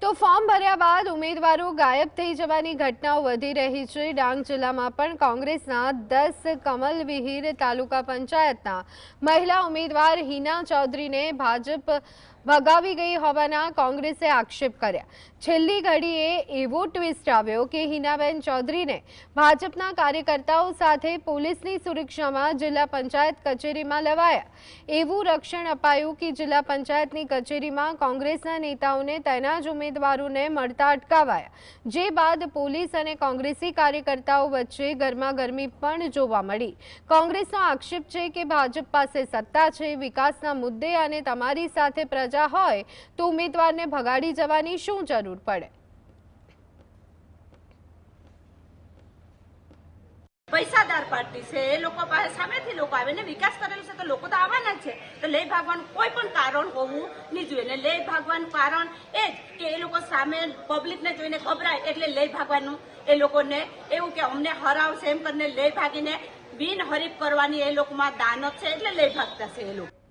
તો ફોર્મ ભર્યા બાદ ઉમેદવારો ગાયબ થઈ જવાની ઘટનાઓ વધી રહી છે। ડાંગ જિલ્લામાં પણ કોંગ્રેસના 10 કમલ વિહીર તાલુકા પંચાયતના મહિલા ઉમેદવાર હિના ચૌધરીને ભાજપ ભગાવી ગઈ હોવાના કોંગ્રેસે આક્ષેપ કર્યા। છેલ્લી ઘડીએ એવો ટ્વિસ્ટ આવ્યો કે હિનાબેન ચૌધરીને ભાજપના કાર્યકર્તાઓ સાથે પોલીસની સુરક્ષામાં જિલ્લા પંચાયત કચેરીમાં લવાયા। એવું રક્ષણ અપાયું કે જિલ્લા પંચાયતની કચેરીમાં કોંગ્રેસના નેતાઓને તેના જ ઉમેદવારોને મળતા અટકાવાયા। જે બાદ પોલીસ અને કોંગ્રેસી કાર્યકર્તાઓ વચ્ચે ગરમાગરમી પણ જોવા મળી। કોંગ્રેસનો આક્ષેપ છે કે ભાજપ પાસે સત્તા છે, વિકાસના મુદ્દે અને તમારી સાથે પ્રજા હોય તો ઉમેદવારને ભગાડી જવાની શું જરૂર પડે। પૈસાદાર પાર્ટી છે, એ લોકો પાસે સામેથી લોકો આવે ને વિકાસ કરેલો છે તો લોકો તો આવવાના જ છે। તો લઈ ભાગવાનું કોઈ પણ કારણ હોવું નહીં જોઈએ ને લઈ ભાગવાનું કારણ એ જ કે એ લોકો સામે પબ્લિકને જોઈને ગભરાય એટલે લઈ ભાગવાનું એ લોકોને એવું કે અમને હરાવશે એમ કરીને લઈ ભાગીને બિનહરીફ કરવાની એ લોકોમાં દાનત છે એટલે લઈ ભાગતા છે એ લોકો।